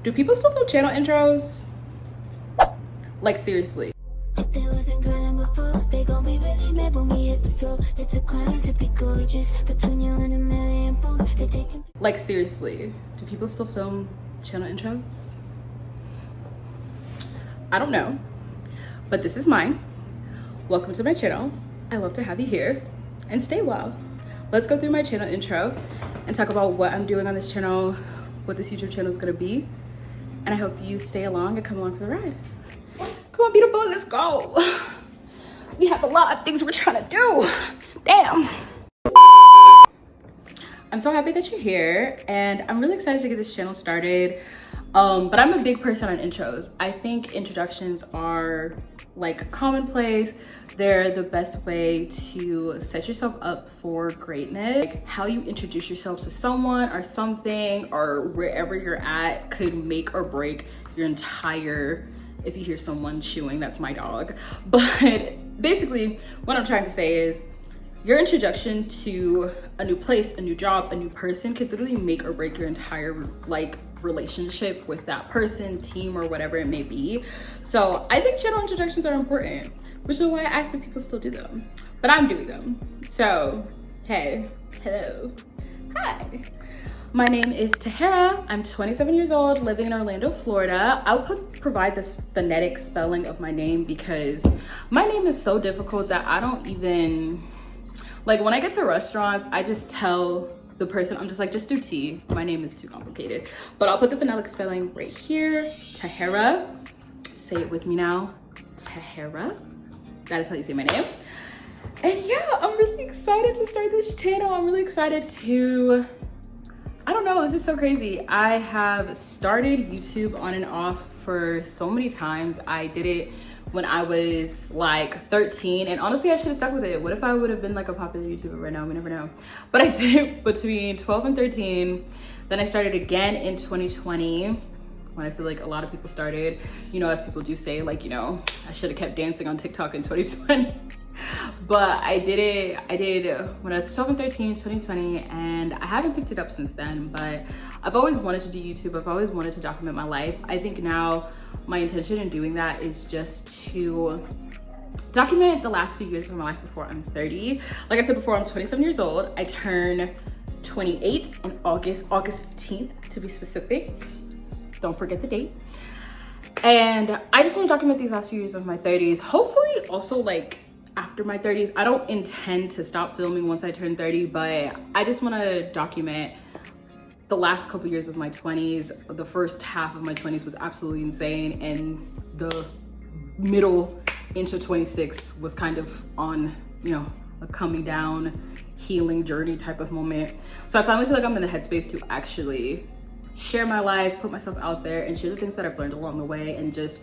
Do people still film channel intros? Like, seriously. If they wasn't grinding before, they gon' be really mad when we hit the floor. It's a crime to be gorgeous. Between you and a million bulls, they taking. Like, seriously. Do people still film channel intros? I don't know. But this is mine. Welcome to my channel. I love to have you here. And stay well. Let's go through my channel intro and talk about what I'm doing on this channel, what this YouTube channel is gonna be. And I hope you stay along and come along for the ride. Come on, beautiful, let's go. We have a lot of things we're trying to do. Damn. I'm so happy that you're here, and I'm really excited to get this channel started. But I'm a big person on intros. I think introductions are like commonplace. They're the best way to set yourself up for greatness. Like, how you introduce yourself to someone or something or wherever you're at could make or break your entire, if you hear someone chewing, that's my dog. But basically what I'm trying to say is your introduction to a new place, a new job, a new person could literally make or break your entire like relationship with that person, team, or whatever it may be. So I think channel introductions are important, which is why I asked if people still do them. But I'm doing them. So, hey, hello, hi. My name is Taahira. I'm 27 years old, living in Orlando, Florida. I'll provide this phonetic spelling of my name because my name is so difficult that I don't even, like when I get to restaurants, I just tell the person, I'm just like, just do T. My name is too complicated. But I'll put the phonetic spelling right here. Taahira. Say it with me now. Taahira. That is how you say my name. And yeah, I'm really excited to start this channel. I'm really excited to, I don't know, this is so crazy. I have started YouTube on and off for so many times. I did it when I was like 13, and honestly I should have stuck with it. What if I would have been like a popular YouTuber right now? We never know. But I did it between 12 and 13. Then I started again in 2020 when I feel like a lot of people started, you know, as people do say, like, you know, I should have kept dancing on TikTok in 2020. But I did when I was 12 and 13, 2020, and I haven't picked it up since then. But I've always wanted to do YouTube. I've always wanted to document my life. I think now my intention in doing that is just to document the last few years of my life before I'm 30. Like I said before, I'm 27 years old. I turn 28 in August 15th to be specific. Don't forget the date. And I just want to document these last few years of my 30s. Hopefully also like after my 30s. I don't intend to stop filming once I turn 30, but I just want to document the last couple years of my 20s. The first half of my 20s was absolutely insane, and the middle into 26 was kind of on, you know, a coming down, healing journey type of moment. So I finally feel like I'm in the headspace to actually share my life, put myself out there, and share the things that I've learned along the way, and just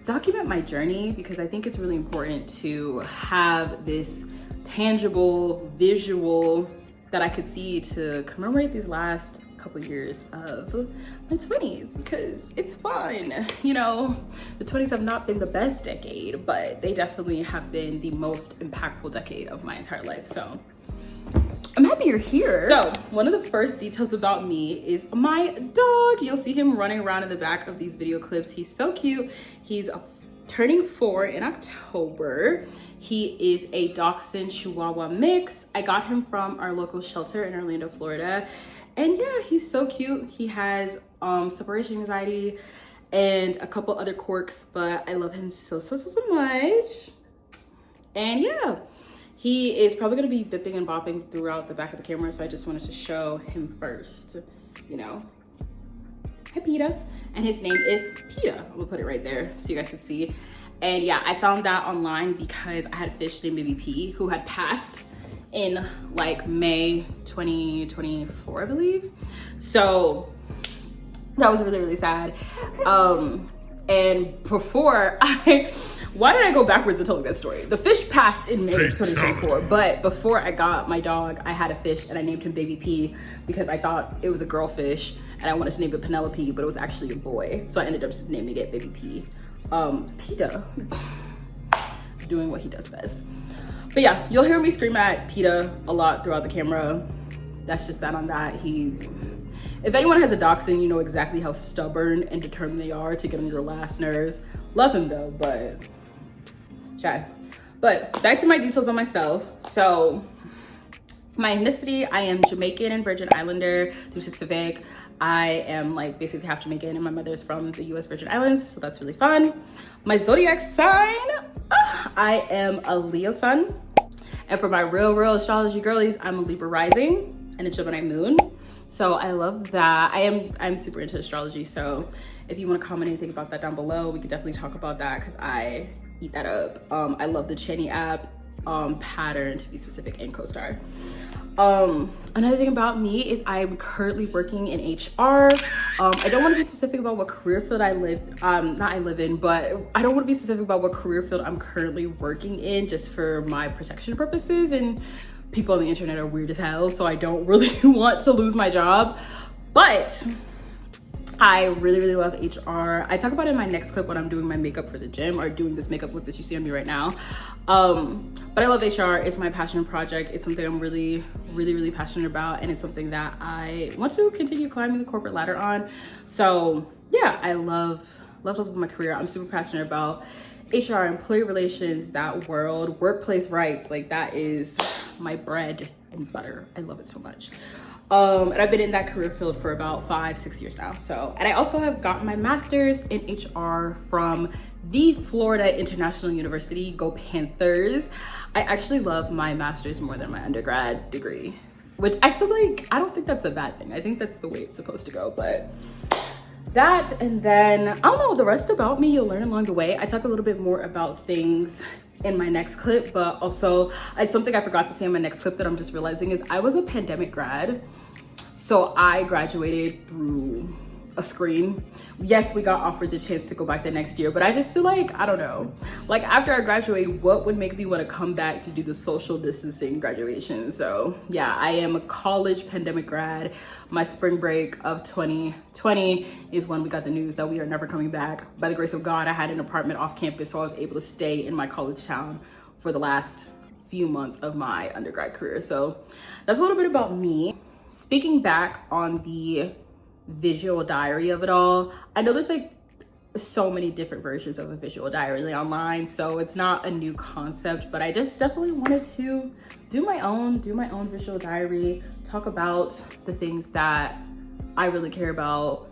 document my journey, because I think it's really important to have this tangible visual that I could see to commemorate these last couple years of my 20s, because it's fun. You know, the 20s have not been the best decade, but they definitely have been the most impactful decade of my entire life. So I'm happy you're here. So one of the first details about me is my dog. You'll see him running around in the back of these video clips. He's so cute. He's turning 4 in October. He is a Dachshund Chihuahua mix. I got him from our local shelter in Orlando, Florida. And yeah, he's so cute. He has separation anxiety and a couple other quirks, but I love him so much. And yeah, he is probably gonna be bipping and bopping throughout the back of the camera, so I just wanted to show him first, you know. Hi, PETA. And his name is PETA. I'm gonna put it right there so you guys can see. And yeah, I found that online because I had a fish named Baby P who had passed in like May 2024, I believe. So that was really sad. And before why did I go backwards in telling that story? The fish passed in May of 2024, but before I got my dog, I had a fish and I named him Baby P because I thought it was a girl fish and I wanted to name it Penelope, but it was actually a boy. So I ended up just naming it Baby P. PETA, doing what he does best. But yeah, you'll hear me scream at PETA a lot throughout the camera. That's just that on that. If anyone has a dachshund, you know exactly how stubborn and determined they are to get on your last nerves. Love him though, but shy. But back to my details on myself. So my ethnicity, I am Jamaican and Virgin Islander, to be specific. I am like basically half Jamaican and my mother's from the US Virgin Islands, so that's really fun. My zodiac sign, I am a Leo sun. And for my real astrology girlies, I'm a Libra rising and a Gemini moon. So I love that. I'm super into astrology. So if you want to comment anything about that down below, we could definitely talk about that because I eat that up. I love the Cheney app, Pattern to be specific, and CoStar. Another thing about me is I'm currently working in HR. I don't want to be specific about what career field I live in, but I don't want to be specific about what career field I'm currently working in just for my protection purposes, and people on the internet are weird as hell, so I don't really want to lose my job. But I really love HR. I talk about it in my next clip when I'm doing my makeup for the gym, or doing this makeup look that you see on me right now. But I love HR. It's my passion project. It's something I'm really passionate about, and it's something that I want to continue climbing the corporate ladder on. So yeah, I love my career. I'm super passionate about HR, employee relations, that world, workplace rights. Like, that is my bread and butter. I love it so much. And I've been in that career field for about 5-6 years now. So, and I also have gotten my master's in HR from the Florida International University. Go Panthers. I actually love my master's more than my undergrad degree, which I feel like, I don't think that's a bad thing. I think that's the way it's supposed to go. But that, and then I don't know, the rest about me you'll learn along the way. I talk a little bit more about things in my next clip, but also it's something I forgot to say in my next clip that I'm just realizing is I was a pandemic grad. So I graduated through a screen. Yes, we got offered the chance to go back the next year, but I just feel like, I don't know, like after I graduate, what would make me want to come back to do the social distancing graduation? So yeah, I am a college pandemic grad. My spring break of 2020 is when we got the news that we are never coming back. By the grace of God, I had an apartment off campus, so I was able to stay in my college town for the last few months of my undergrad career. So that's a little bit about me. Speaking back on the visual diary of it all, I know there's like so many different versions of a visual diary online, so it's not a new concept, but I just definitely wanted to do my own visual diary, talk about the things that I really care about,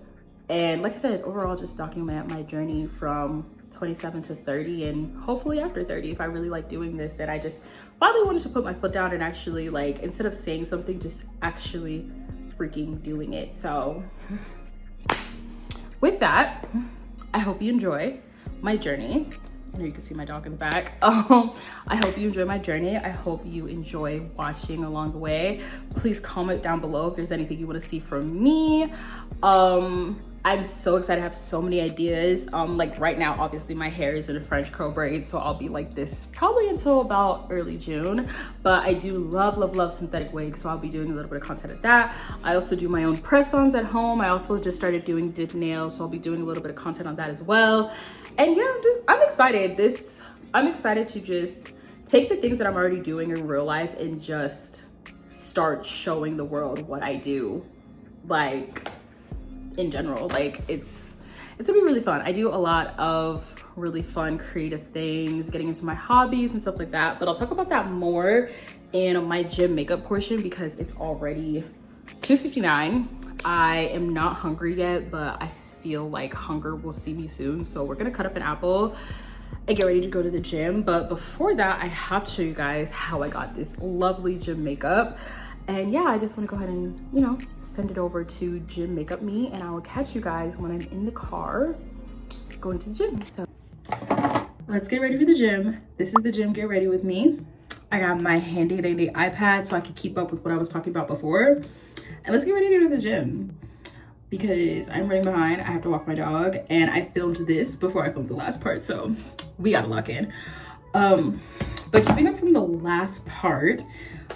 and like I said, overall just document my journey from 27 to 30, and hopefully after 30 if I really like doing this. And I just finally wanted to put my foot down and actually, like, instead of saying something, just actually freaking doing it. So with that, I hope you enjoy my journey. I know you can see my dog in the back. I hope you enjoy my journey. I hope you enjoy watching along the way. Please comment down below if there's anything you want to see from me. I'm so excited. I have so many ideas. Like right now, obviously my hair is in a French curl braid, so I'll be like this probably until about early June. But I do love synthetic wigs, so I'll be doing a little bit of content of that. I also do my own press-ons at home. I also just started doing dip nails, so I'll be doing a little bit of content on that as well. And yeah, I'm excited. I'm excited to just take the things that I'm already doing in real life and just start showing the world what I do, like in general. Like it's gonna be really fun. I do a lot of really fun creative things, getting into my hobbies and stuff like that, but I'll talk about that more in my gym makeup portion because it's already 2:59. I am not hungry yet, but I feel like hunger will see me soon, so we're gonna cut up an apple and get ready to go to the gym. But before that, I have to show you guys how I got this lovely gym makeup. And yeah, I just want to go ahead and, you know, send it over to Gym Makeup Me, and I will catch you guys when I'm in the car going to the gym. So let's get ready for the gym. This is the gym Get Ready With Me. I got my handy dandy iPad so I can keep up with what I was talking about before. And let's get ready to go to the gym because I'm running behind. I have to walk my dog, and I filmed this before I filmed the last part, so we gotta lock in. But keeping up from the last part,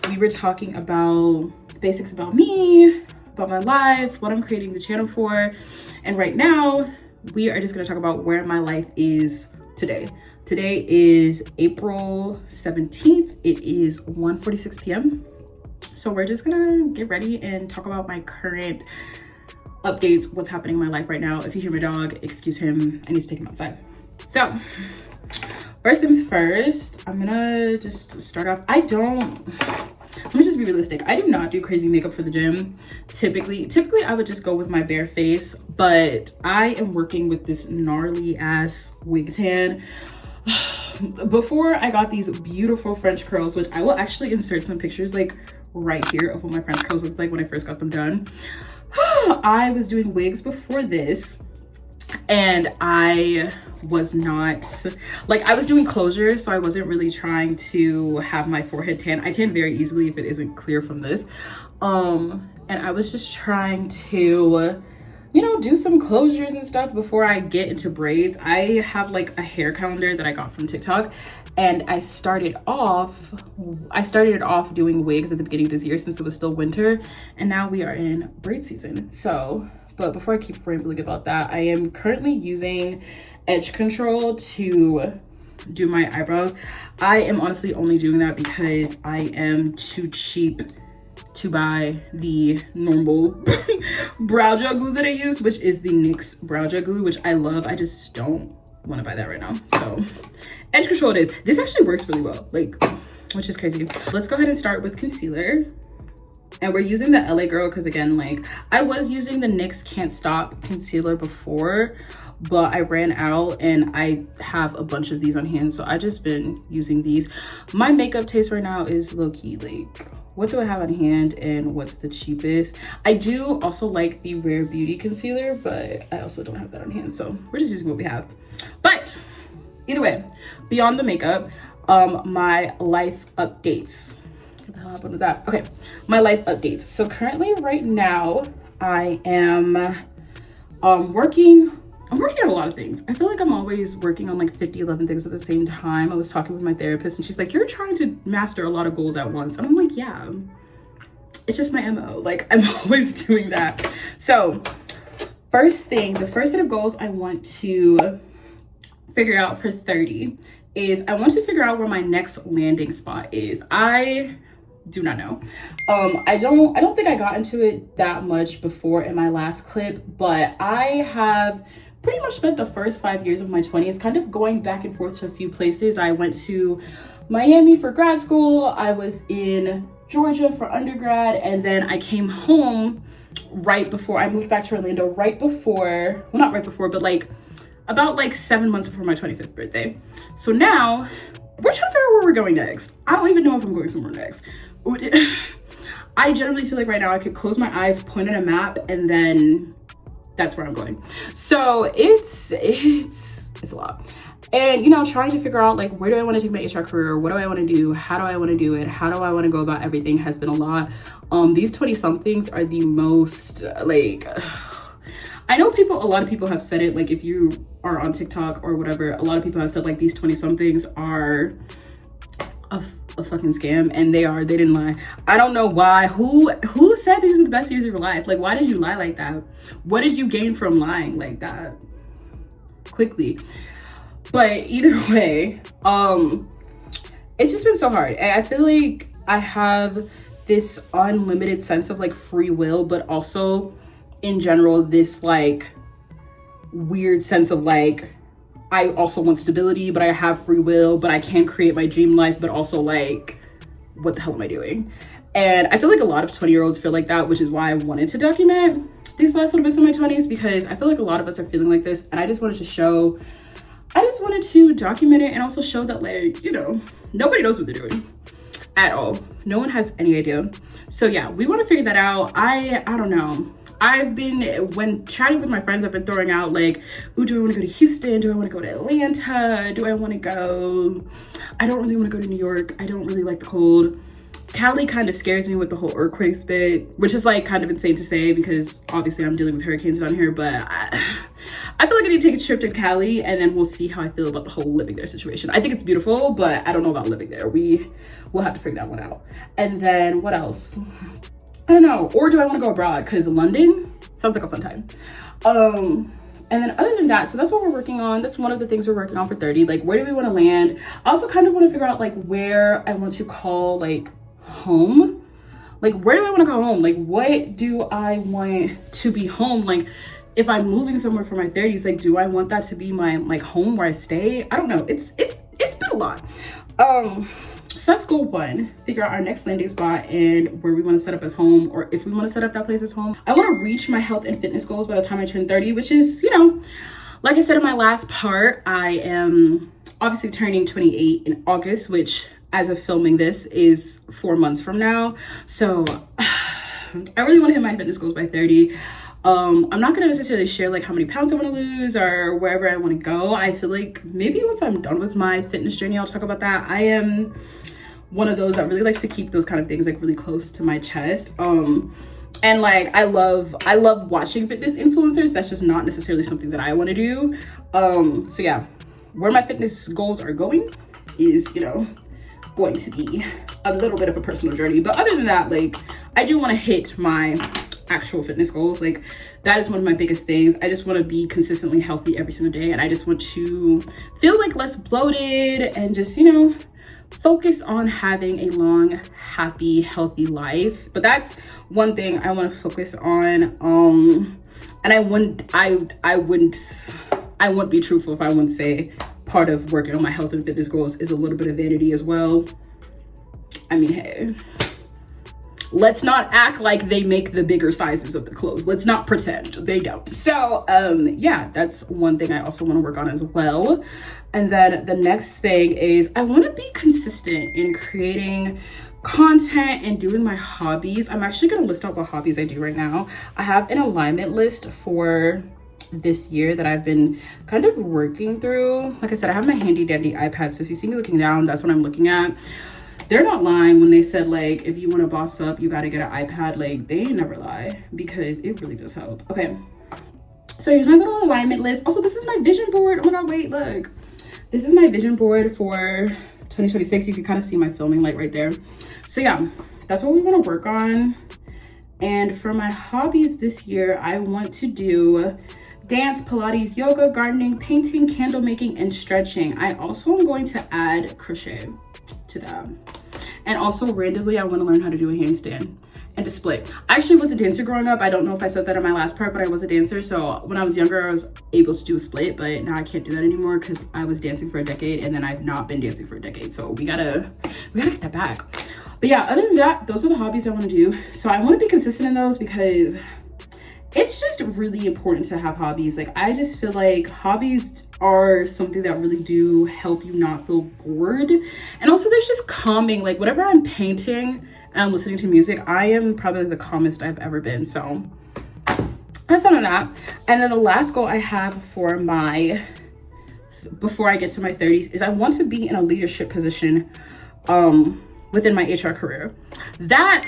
we were talking about the basics about me, about my life, what I'm creating the channel for. And right now, we are just gonna talk about where my life is today. Today is April 17th. It is 1:46 p.m. So we're just gonna get ready and talk about my current updates, what's happening in my life right now. If you hear my dog, excuse him, I need to take him outside. So first things first, I'm gonna just start off. Let me just be realistic. I do not do crazy makeup for the gym. Typically I would just go with my bare face, but I am working with this gnarly ass wig tan. Before I got these beautiful French curls, which I will actually insert some pictures like right here of what my French curls looked like when I first got them done. I was doing wigs before this, and I was not like, I was doing closures, so I wasn't really trying to have my forehead tan. I tan very easily if it isn't clear from this, and I was just trying to, you know, do some closures and stuff before I get into braids. I have like a hair calendar that I got from Tik Tok, and I started off doing wigs at the beginning of this year since it was still winter, and now we are in braid season. So, but before I keep rambling about that, I am currently using edge control to do my eyebrows. I am honestly only doing that because I am too cheap to buy the normal brow gel glue that I use, which is the NYX brow gel glue, which I love. I just don't want to buy that right now. So edge control it is. This actually works really well, like, which is crazy. Let's go ahead and start with concealer. And we're using the LA Girl because, again, like, I was using the NYX Can't Stop concealer before, but I ran out and I have a bunch of these on hand, so I just been using these. My makeup taste right now is low-key, like, what do I have on hand and what's the cheapest? I do also like the Rare Beauty concealer, but I also don't have that on hand, so we're just using what we have. But either way, beyond the makeup, my life updates. What the hell happened with that? Okay, my life updates. So currently right now I am working on a lot of things. I feel like I'm always working on like 11 things at the same time. I was talking with my therapist and she's like, you're trying to master a lot of goals at once. And I'm like, yeah, it's just my MO. Like, I'm always doing that. So first thing, the first set of goals I want to figure out for 30 is I want to figure out where my next landing spot is. I do not know. I don't think I got into it that much before in my last clip, but I have pretty much spent the first 5 years of my 20s kind of going back and forth to a few places. I went to Miami for grad school, I was in Georgia for undergrad, and then I came home right before I moved back to Orlando, right before, well, not right before, but like about like 7 months before my 25th birthday. So now we're trying to figure out where we're going next. I don't even know if I'm going somewhere next. I generally feel like right now I could close my eyes, point at a map, and then that's where I'm going. So it's a lot. And, you know, trying to figure out like, where do I want to take my HR career? What do I want to do? How do I want to do it? How do I want to go about everything has been a lot. These 20 somethings are the most like, I know a lot of people have said it, like if you are on TikTok or whatever, a lot of people have said like these 20 somethings are a fucking scam, and they didn't lie. I don't know why. Who said these are the best years of your life? Like, why did you lie like that? What did you gain from lying like that quickly? But either way, it's just been so hard. I feel like I have this unlimited sense of like free will, but also in general this like weird sense of like, I also want stability, but I have free will, but I can create my dream life, but also like, what the hell am I doing? And I feel like a lot of 20-year-olds feel like that, which is why I wanted to document these last little bits of my 20s, because I feel like a lot of us are feeling like this. And I just wanted to document it and also show that, like, you know, nobody knows what they're doing at all. No one has any idea. So yeah, we want to figure that out. I don't know. When chatting with my friends, I've been throwing out like, ooh, do I want to go to Houston? Do I want to go to Atlanta? Do I want to go? I don't really want to go to New York. I don't really like the cold. Cali kind of scares me with the whole earthquakes bit, which is like kind of insane to say because obviously I'm dealing with hurricanes down here, but I feel like I need to take a trip to Cali and then we'll see how I feel about the whole living there situation. I think it's beautiful, but I don't know about living there. We'll have to figure that one out. And then what else? I don't know. Or do I want to go abroad? Because London sounds like a fun time. And then other than that, so that's what we're working on. That's one of the things we're working on for 30. Like, where do we want to land? I also kind of want to figure out like where I want to call like home. Like, where do I want to go home? Like, what do I want to be home? Like, if I'm moving somewhere for my 30s, like, do I want that to be my like home where I stay? I don't know. It's been a lot. So that's goal one, figure out our next landing spot and where we want to set up as home, or if we want to set up that place as home. I want to reach my health and fitness goals by the time I turn 30, which is, you know, like I said in my last part, I am obviously turning 28 in August, which as of filming this is 4 months from now. So I really want to hit my fitness goals by 30. I'm not gonna necessarily share like how many pounds I want to lose or wherever I want to go. I feel like maybe once I'm done with my fitness journey, I'll talk about that. I am one of those that really likes to keep those kind of things like really close to my chest. And like I love watching fitness influencers. That's just not necessarily something that I want to do. So yeah, where my fitness goals are going is, you know, going to be a little bit of a personal journey. But other than that, like I do want to hit my actual fitness goals. Like that is one of my biggest things. I just want to be consistently healthy every single day, and I just want to feel like less bloated and just, you know, focus on having a long, happy, healthy life. But that's one thing I want to focus on. And I wouldn't be truthful if I wouldn't say part of working on my health and fitness goals is a little bit of vanity as well. I mean, hey, let's not act like they make the bigger sizes of the clothes. Let's not pretend they don't. So yeah, that's one thing I also want to work on as well. And then the next thing is I want to be consistent in creating content and doing my hobbies. I'm actually going to list out what hobbies I do right now. I have an alignment list for this year that I've been kind of working through. Like I said, I have my handy dandy iPad, so if you see me looking down, that's what I'm looking at. They're not lying when they said like if you want to boss up, you got to get an iPad. Like they never lie, because it really does help. Okay, so here's my little alignment list. Also, this is my vision board. Oh my god, wait, look, this is my vision board for 2026. You can kind of see my filming light right there. So yeah, that's what we want to work on. And for my hobbies this year, I want to do dance, Pilates, yoga, gardening, painting, candle making, and stretching. I also am going to add crochet to that. And also randomly, I want to learn how to do a handstand and display. I actually was a dancer growing up. I don't know if I said that in my last part, but I was a dancer. So when I was younger, I was able to do a split, but now I can't do that anymore because I was dancing for a decade and then I've not been dancing for a decade. So we gotta get that back. But yeah, other than that, those are the hobbies I want to do. So I want to be consistent in those because it's just really important to have hobbies. Like I just feel like hobbies are something that really do help you not feel bored. And also there's just calming, like whatever I'm painting and I'm listening to music, I am probably the calmest I've ever been. So that's none of that. And then the last goal I have for before I get to my 30s is I want to be in a leadership position within my HR career. That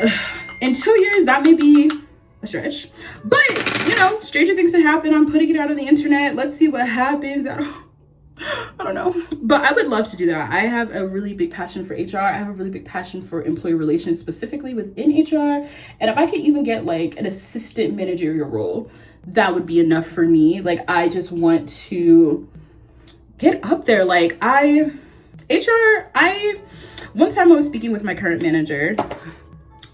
in 2 years, that may be a stretch, but you know, stranger things have happened. I'm putting it out on the internet. Let's see what happens. I don't know, but I would love to do that. I have a really big passion for HR. I have a really big passion for employee relations, specifically within HR. And if I could even get like an assistant managerial role, that would be enough for me. Like I just want to get up there. Like one time I was speaking with my current manager,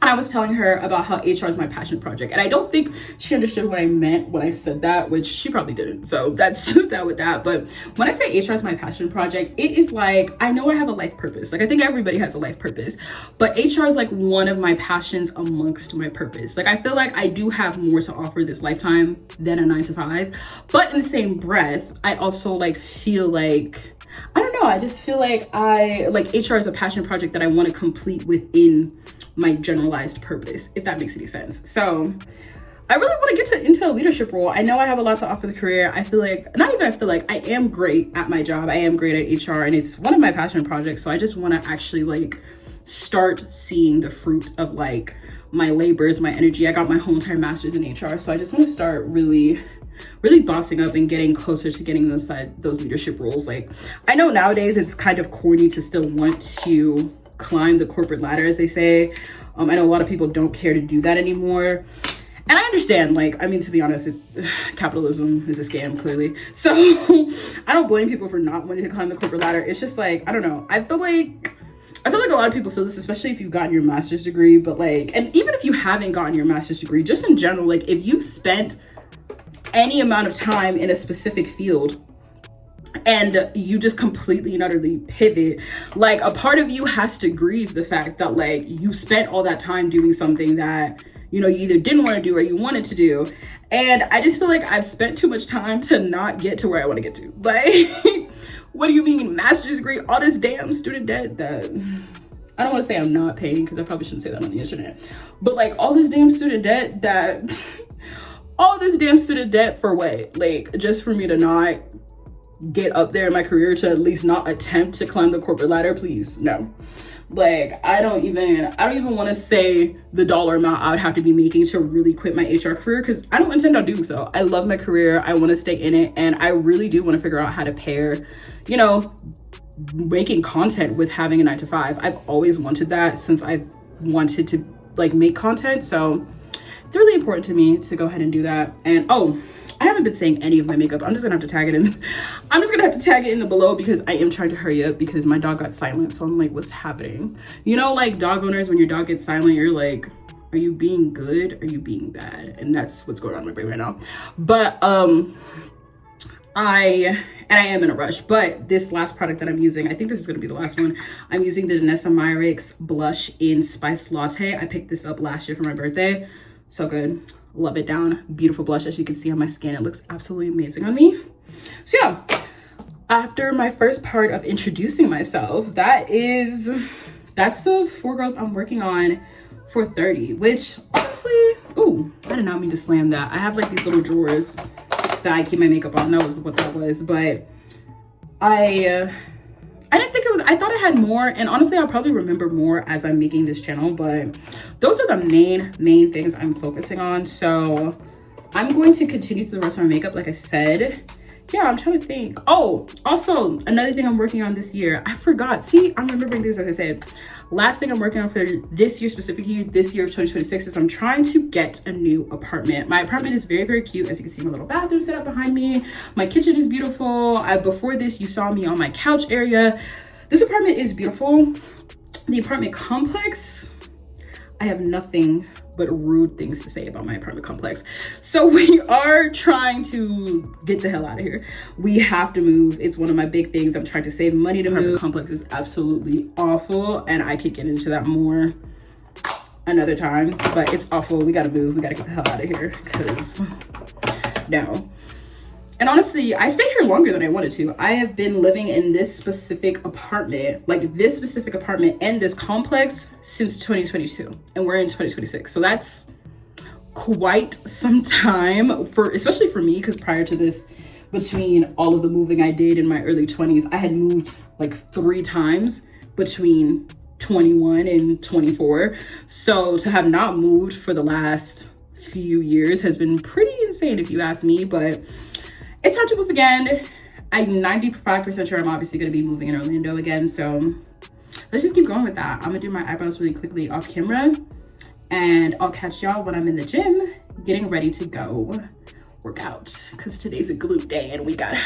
and I was telling her about how HR is my passion project. And I don't think she understood what I meant when I said that, which she probably didn't. So that's just that with that. But when I say HR is my passion project, it is like, I know I have a life purpose. Like I think everybody has a life purpose, but HR is like one of my passions amongst my purpose. Like I feel like I do have more to offer this lifetime than a 9-to-5. But in the same breath, I also like feel like, I don't know, I just feel like HR is a passion project that I want to complete within my generalized purpose, if that makes any sense. So I really want to get into a leadership role. I know I have a lot to offer the career. I am great at my job. I am great at HR, and it's one of my passion projects. So I just want to actually like start seeing the fruit of like my labors, my energy. I got my whole entire master's in HR. So I just want to start really bossing up and getting closer to getting those leadership roles. Like I know nowadays it's kind of corny to still want to climb the corporate ladder, as they say. I know a lot of people don't care to do that anymore. And I understand, like, I mean, to be honest, capitalism is a scam, clearly. So I don't blame people for not wanting to climb the corporate ladder. It's just like, I don't know. I feel like I feel like a lot of people feel this, especially if you've gotten your master's degree, but like, and even if you haven't gotten your master's degree, just in general, like if you spent any amount of time in a specific field and you just completely and utterly pivot, like a part of you has to grieve the fact that like you spent all that time doing something that, you know, you either didn't want to do or you wanted to do. And I just feel like I've spent too much time to not get to where I want to get to. Like, what do you mean master's degree? All this damn student debt that I don't want to say I'm not paying, because I probably shouldn't say that on the internet. But like all this damn student debt that, all this damn student debt for what? Like just for me to not get up there in my career, to at least not attempt to climb the corporate ladder? Please, no. Like I don't even want to say the dollar amount I would have to be making to really quit my HR career, because I don't intend on doing so. I love my career, I want to stay in it, and I really do want to figure out how to pair, you know, making content with having a 9-to-5. I've always wanted that since I've wanted to like make content, so it's really important to me to go ahead and do that. And oh, I haven't been saying any of my makeup. I'm just gonna have to tag it in. I'm just gonna have to tag it in the below, because I am trying to hurry up because my dog got silent. So I'm like, what's happening? You know, like dog owners, when your dog gets silent, you're like, are you being good? Are you being bad? And that's what's going on in my brain right now. But I am in a rush, but this last product that I'm using, I think this is gonna be the last one. I'm using the Danessa Myricks blush in Spiced Latte. I picked this up last year for my birthday. So good. Love it down. Beautiful blush, as you can see on my skin. It looks absolutely amazing on me. So yeah, after my first part of introducing myself, that's the 4 girls I'm working on for 30, which honestly, ooh, I did not mean to slam that. I have like these little drawers that I keep my makeup on. That was what that was. But I didn't think it was, I thought I had more, and honestly I'll probably remember more as I'm making this channel, but those are the main things I'm focusing on. So I'm going to continue through the rest of my makeup, like I said. Yeah, I'm trying to think. Oh, also another thing I'm working on this year, I forgot. See, I'm remembering things, as I said. Last thing I'm working on for this year, specifically this year of 2026, is I'm trying to get a new apartment. My apartment is very cute. As you can see, my little bathroom set up behind me. My kitchen is beautiful. Before this, you saw me on my couch area. This apartment is beautiful. The apartment complex, I have nothing but rude things to say about my apartment complex. So we are trying to get the hell out of here. We have to move. It's one of my big things. I'm trying to save money to move. Complex is absolutely awful, and I could get into that more another time, but it's awful. We gotta move. We gotta get the hell out of here, because no. And honestly, I stayed here longer than I wanted to. I have been living in this specific apartment, like this specific apartment and this complex, since 2022, and we're in 2026. So that's quite some time, for especially for me, because prior to this, between all of the moving I did in my early 20s, I had moved like 3 times between 21 and 24. So to have not moved for the last few years has been pretty insane, if you ask me. But it's time to move again. I'm 95% sure I'm obviously going to be moving in Orlando again. So let's just keep going with that. I'm going to do my eyebrows really quickly off camera, and I'll catch y'all when I'm in the gym getting ready to go work out, because today's a glute day and we gotta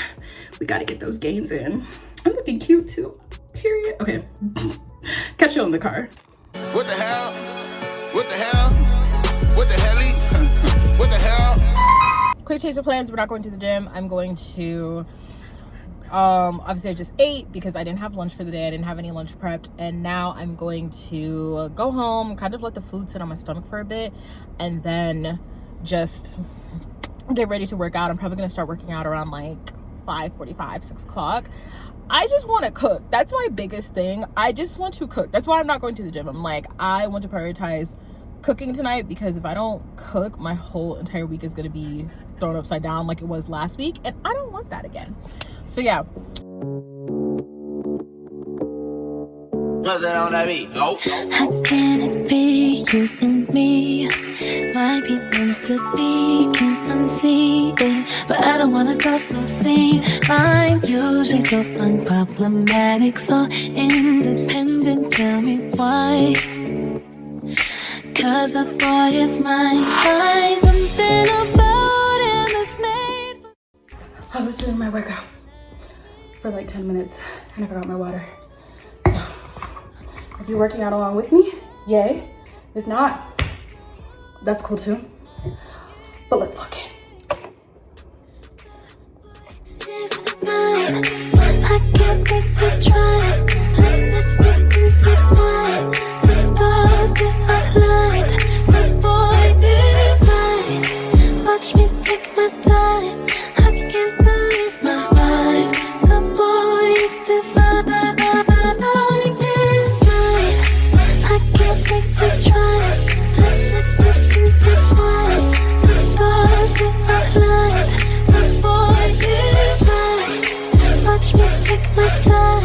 get those gains in. I'm looking cute too, period. Okay, catch you in the car. What the hell? What the hell? What the helly? What the hell? Quick change of plans. We're not going to the gym. I'm going to obviously I just ate because I didn't have lunch for the day. I didn't have any lunch prepped, and now I'm going to go home, kind of let the food sit on my stomach for a bit, and then just get ready to work out. I'm probably gonna start working out around like 5:45, 6 o'clock. I just want to cook. That's my biggest thing. I just want to cook. That's why I'm not going to the gym. I'm like, I want to prioritize cooking tonight, because if I don't cook, my whole entire week is going to be thrown upside down like it was last week, and I don't want that again. So yeah. Nothing on that beat. Nope. How can it be you and me? Might be meant to be, can't unsee it, but I don't wanna cause no scene. I'm usually so unproblematic, so independent. Tell me why? 'Cause the boy is mine. Find something about him that's made. I was doing my workout for like 10 minutes and I forgot my water. So Are you working out along with me? Yay. If not, that's cool too. But let's lock in. I can't wait to try it. Let us get intertwined. The stars that align. The boy is mine. Watch me take my time. I can't believe my mind. The boy is divine. Is mine. I can't wait to try it. Let us get intertwined. The stars that align. The boy is mine. Watch me take my time.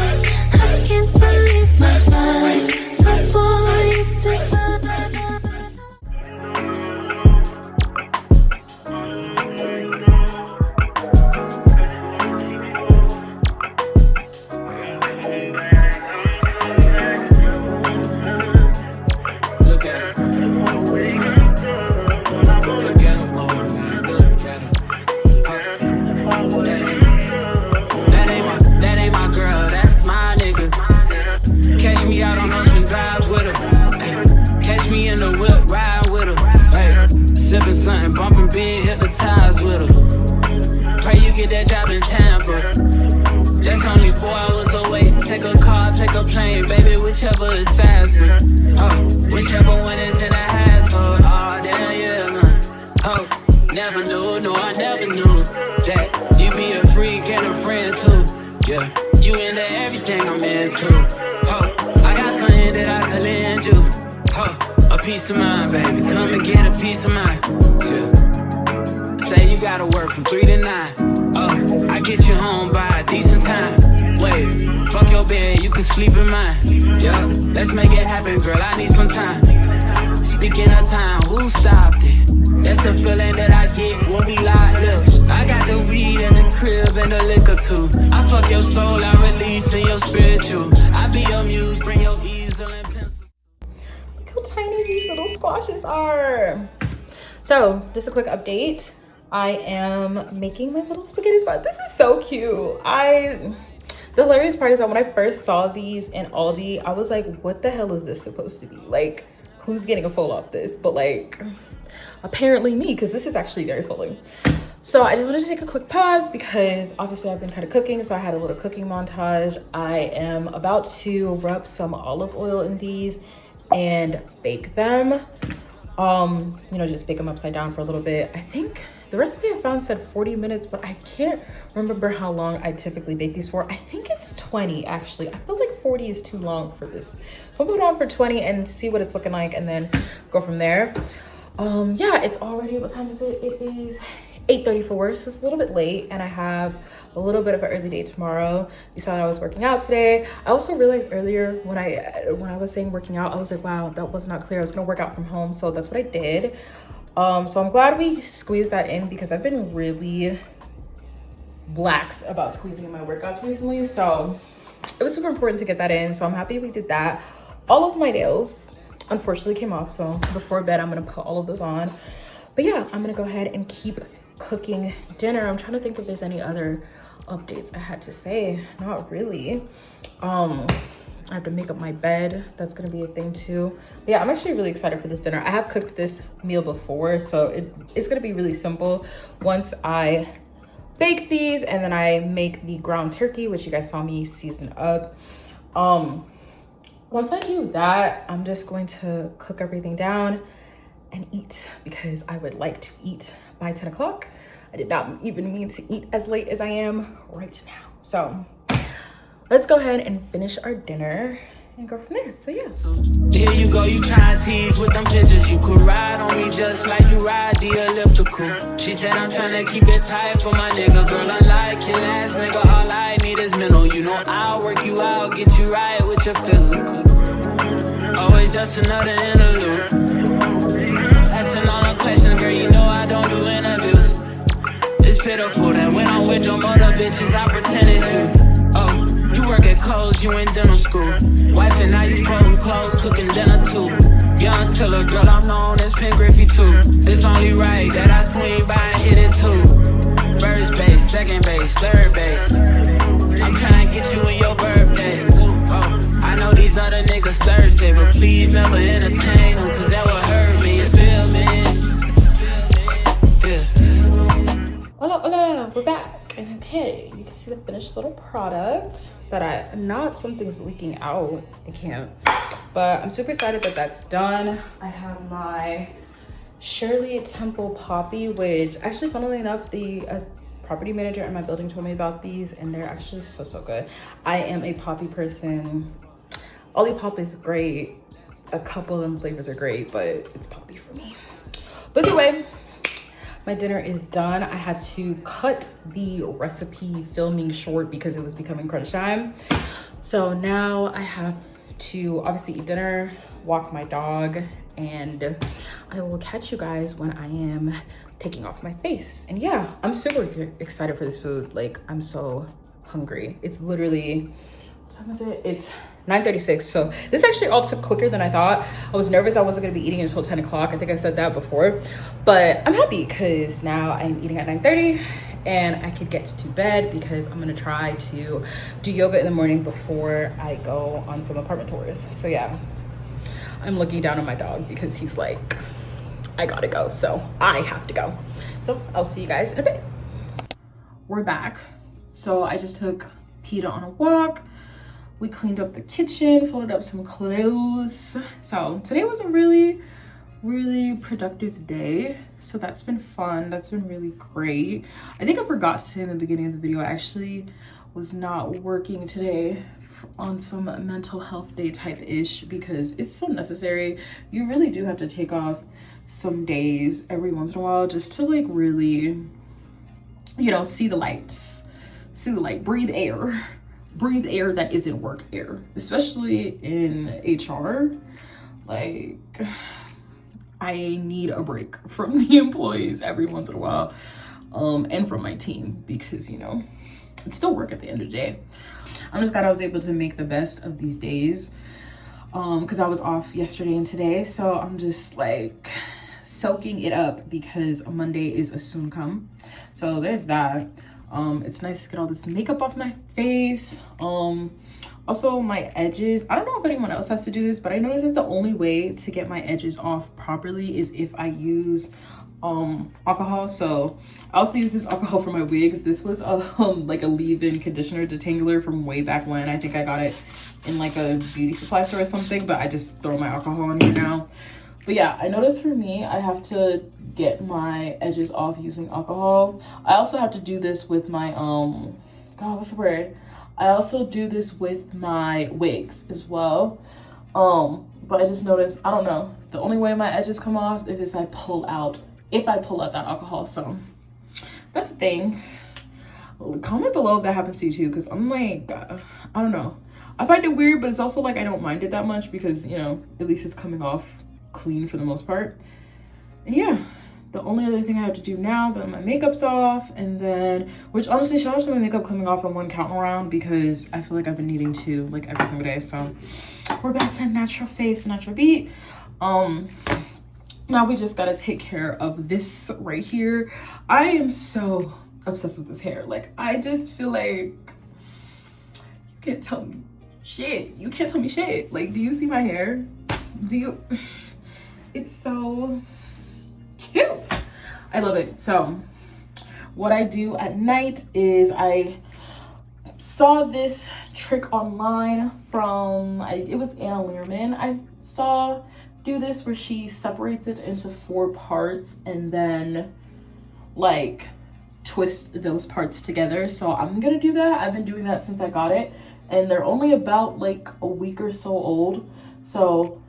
I can't believe my mind. The boy is divine. Look at her. Look at her, boy, man. Look at her. That ain't my girl, that's my nigga. Catch me out on Ocean Drive with her. Ay, catch me in the whip, ride with her. Ay, sipping something, bumping big, hypnotized with her. Pray you get that job in Tampa. That's only 4 hours away. Take a car, take a plane, baby, whichever is faster. Whichever one is in the household. Oh, damn, yeah, man. Oh, never knew, no, I never knew that you be a freak and a friend too. Yeah, you into everything I'm into. I got something that I could lend you. A piece of mind, baby, come and get a piece of mind. Yeah. Say you gotta work from 3 to 9. I get you home by a decent time. Wait, fuck your bed, you can sleep in mine. Yeah, let's make it happen, girl, I need some time. Speaking of time, who stopped it? That's the feeling that I get when we lock lips. I got the weed in the crib and the liquor too. I fuck your soul, I release in your spiritual. I be your muse, bring your easel and pencil. Look how tiny these little squashes are. So, just a quick update. I am making my little spaghetti squash. This is so cute. The hilarious part is that when I first saw these in Aldi, I was like, what the hell is this supposed to be? Like, who's getting a full off this? But like, apparently me, because this is actually very filling. So I just wanted to take a quick pause because obviously I've been kind of cooking. So I had a little cooking montage. I am about to rub some olive oil in these and bake them. Just bake them upside down for a little bit. I think the recipe I found said 40 minutes, but I can't remember how long I typically bake these for. I think it's 20 actually. I feel like 40 is too long for this. So I'll put it on for 20 and see what it's looking like and then go from there. Yeah, it's already, what time is it? It is 8:34, so it's a little bit late and I have a little bit of an early day tomorrow. You saw that I was working out today. I also realized earlier when I was saying working out, I was like, wow, that was not clear. I was gonna work out from home, so that's what I did. So I'm glad we squeezed that in because I've been really lax about squeezing in my workouts recently. So it was super important to get that in. So I'm happy we did that. All of my nails unfortunately came off. So before bed, I'm gonna put all of those on. But yeah, I'm gonna go ahead and keep cooking dinner. I'm trying to think if there's any other updates I had to say. Not really. I have to make up my bed. That's gonna be a thing too. But yeah, I'm actually really excited for this dinner. I have cooked this meal before, so it's gonna be really simple once I bake these and then I make the ground turkey, which you guys saw me season up. Once I do that, I'm just going to cook everything down and eat because I would like to eat by 10 o'clock. I did not even mean to eat as late as I am right now. So let's go ahead and finish our dinner and go from there. So yeah. Here you go, you try to tease with them pictures. You could ride on me just like you ride the elliptical. She said I'm trying to keep it tight for my nigga. Girl, unlike your last nigga, all I need is mental. You know I'll work you out, get you right with your physical. Always just another interlude. Asking all the questions, girl, you know I don't do interviews. It's pitiful that when I'm with them other bitches, I pretend it's you. Oh, you work at Kohl's, you in dental school. Wife and now you folding clothes, cooking dinner too. Young Tiller, girl, I'm known as Pink Griffey too. It's only right that I swing by and hit it too. First base, second base, third base. I'm trying to get you in your birthday. Oh, I know these these other niggas thirsty, but please never entertain them, cause that would hurt me, you feel me? Yeah. Hola, hola, we're back. And okay, you can see the finished little product that not something's leaking out. I can't. But I'm super excited that that's done. I have my Shirley Temple Poppy, which actually, funnily enough, the property manager at my building told me about these, and they're actually so good. I am a poppy person. Olipop is great. A couple of them flavors are great, but it's poppy for me. But anyway, my dinner is done. I had to cut the recipe filming short because it was becoming crunch time. So now I have to obviously eat dinner, walk my dog, and I will catch you guys when I am taking off my face. And yeah, I'm super excited for this food. Like, I'm so hungry. It's literally, what time is it? It's 9:36. So this actually all took quicker than I thought. I was nervous I wasn't gonna be eating until 10 o'clock. I think I said that before, but I'm happy because now I'm eating at 9:30 and I could get to bed because I'm gonna try to do yoga in the morning before I go on some apartment tours. So yeah, I'm looking down on my dog because he's like, I gotta go, so I have to go. So I'll see you guys in a bit. We're back. So I just took Peter on a walk. We cleaned up the kitchen, folded up some clothes. So today was a really productive day. So that's been fun. That's been really great. I think I forgot to say in the beginning of the video, I actually was not working today on some mental health day type ish because it's so necessary. You really do have to take off some days every once in a while just to like really, you know, see the lights, breathe air that isn't work air, especially in HR. Like, I need a break from the employees every once in a while, and from my team, because, you know, it's still work at the end of the day. I'm just glad I was able to make the best of these days, because I was off yesterday and today, so I'm just like soaking it up because Monday is a soon come. So there's that. It's nice to get all this makeup off my face. Also my edges, I don't know if anyone else has to do this, but I noticed that the only way to get my edges off properly is if I use alcohol. So I also use this alcohol for my wigs. This was like a leave-in conditioner detangler from way back when. I think I got it in like a beauty supply store or something, but I just throw my alcohol in here now. But yeah, I noticed for me, I have to get my edges off using alcohol. I also have to do this with my, God, what's the word? I also do this with my wigs as well. But I just noticed, I don't know, the only way my edges come off is if I pull out that alcohol. So that's the thing. Comment below if that happens to you too, because I'm like, I don't know. I find it weird, but it's also like I don't mind it that much because, you know, at least it's coming off clean for the most part. And yeah, the only other thing I have to do now that my makeup's off, and then, which honestly, shout out to my makeup coming off in one count around because I feel like I've been needing to like every single day. So we're back to natural face, natural beat. Now we just gotta take care of this right here. I am so obsessed with this hair. Like, I just feel like you can't tell me shit. You can't tell me shit. Like, do you see my hair? Do you? It's so cute. I love it. So what I do at night is I saw this trick online from, it was Anna Learman. I saw do this where she separates it into 4 parts and then like twist those parts together. So I'm gonna do that. I've been doing that since I got it, and they're only about like a week or so old. So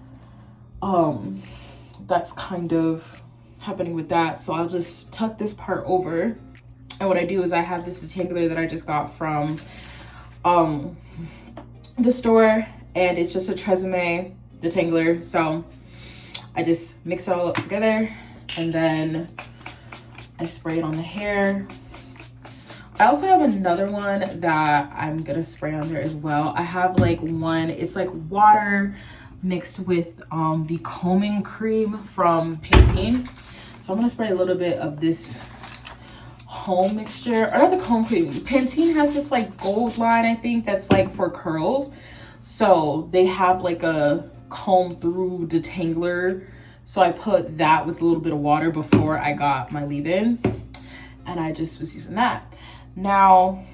that's kind of happening with that. So I'll just tuck this part over, and what I do is I have this detangler that I just got from the store, and it's just a Tresemme detangler. So I just mix it all up together and then I spray it on the hair. I also have another one that I'm gonna spray on there as well. I have like one, it's like water mixed with the combing cream from Pantene. So I'm gonna spray a little bit of this home mixture, or not the comb cream. Pantene has this like gold line, I think, that's like for curls. So they have like a comb through detangler. So I put that with a little bit of water before I got my leave-in, and I just was using that. Now,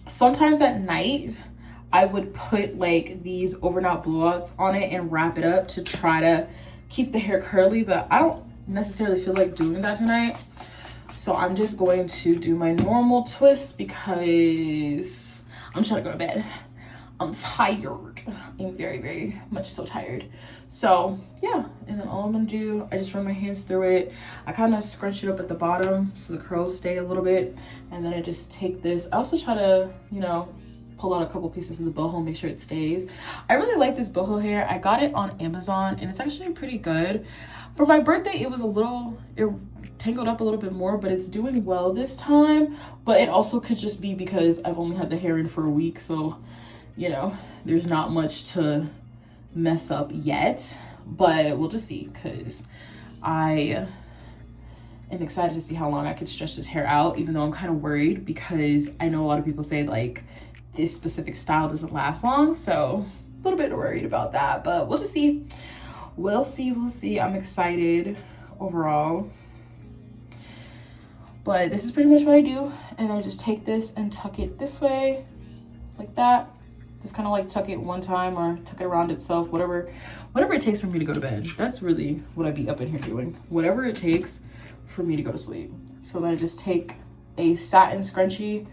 sometimes at night, I would put like these overnight blowouts on it and wrap it up to try to keep the hair curly, but I don't necessarily feel like doing that tonight. So I'm just going to do my normal twist because I'm trying to go to bed. I'm tired. I'm very, very much so tired. So yeah, and then all I'm gonna do, I just run my hands through it. I kind of scrunch it up at the bottom so the curls stay a little bit. And then I just take this. I also try to, you know, pull out a couple pieces of the boho, make sure it stays. I really like this boho hair. I got it on Amazon and it's actually pretty good. For my birthday, it was it tangled up a little bit more, but it's doing well this time. But it also could just be because I've only had the hair in for a week, so you know, there's not much to mess up yet, but we'll just see, because I am excited to see how long I could stretch this hair out, even though I'm kind of worried because I know a lot of people say like this specific style doesn't last long, so a little bit worried about that, but we'll just see. We'll see. I'm excited overall. But this is pretty much what I do, and I just take this and tuck it this way, like that. Just kind of like tuck it one time or tuck it around itself, whatever it takes for me to go to bed. That's really what I'd be up in here doing. Whatever it takes for me to go to sleep. So then I just take a satin scrunchie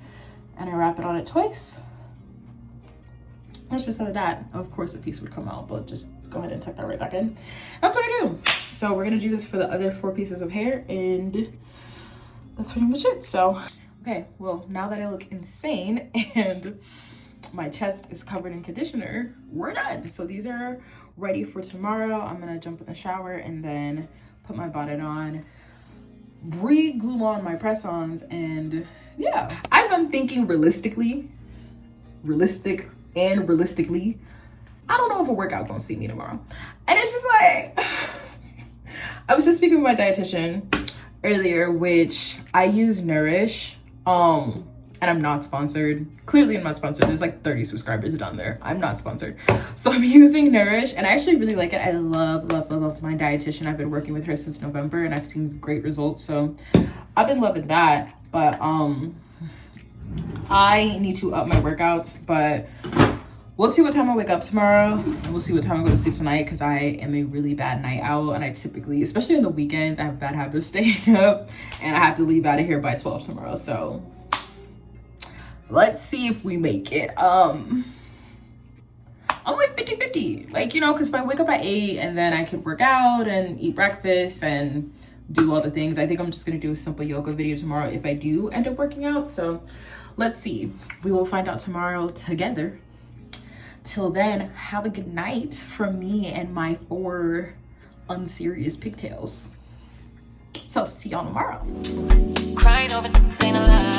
and I wrap it on it twice. That's just like that. Of course a piece would come out, but just go ahead and tuck that right back in. That's what I do. So we're gonna do this for the other 4 pieces of hair, and that's pretty much it. So, okay, well, now that I look insane and my chest is covered in conditioner, we're done. So these are ready for tomorrow. I'm gonna jump in the shower and then put my bonnet on, re-glue on my press-ons, and yeah. As I'm thinking realistically, I don't know if a workout gonna see me tomorrow. And it's just like, I was just speaking with my dietitian earlier, which I use Nourish, and I'm not sponsored. Clearly I'm not sponsored. There's like 30 subscribers down there. I'm not sponsored. So I'm using Nourish, and I actually really like it. I love my dietitian. I've been working with her since November and I've seen great results. So I've been loving that. But I need to up my workouts, but we'll see what time I wake up tomorrow, and we'll see what time I go to sleep tonight, because I am a really bad night owl, and I typically, especially on the weekends, I have a bad habit of staying up, and I have to leave out of here by 12 tomorrow. So let's see if we make it. I'm like 50-50, like, you know, because if I wake up at 8 and then I could work out and eat breakfast and do all the things, I think I'm just gonna do a simple yoga video tomorrow if I do end up working out. So let's see, we will find out tomorrow together. Till then, have a good night from me and my 4 unserious pigtails. So see y'all tomorrow. Crying over ain't a lie.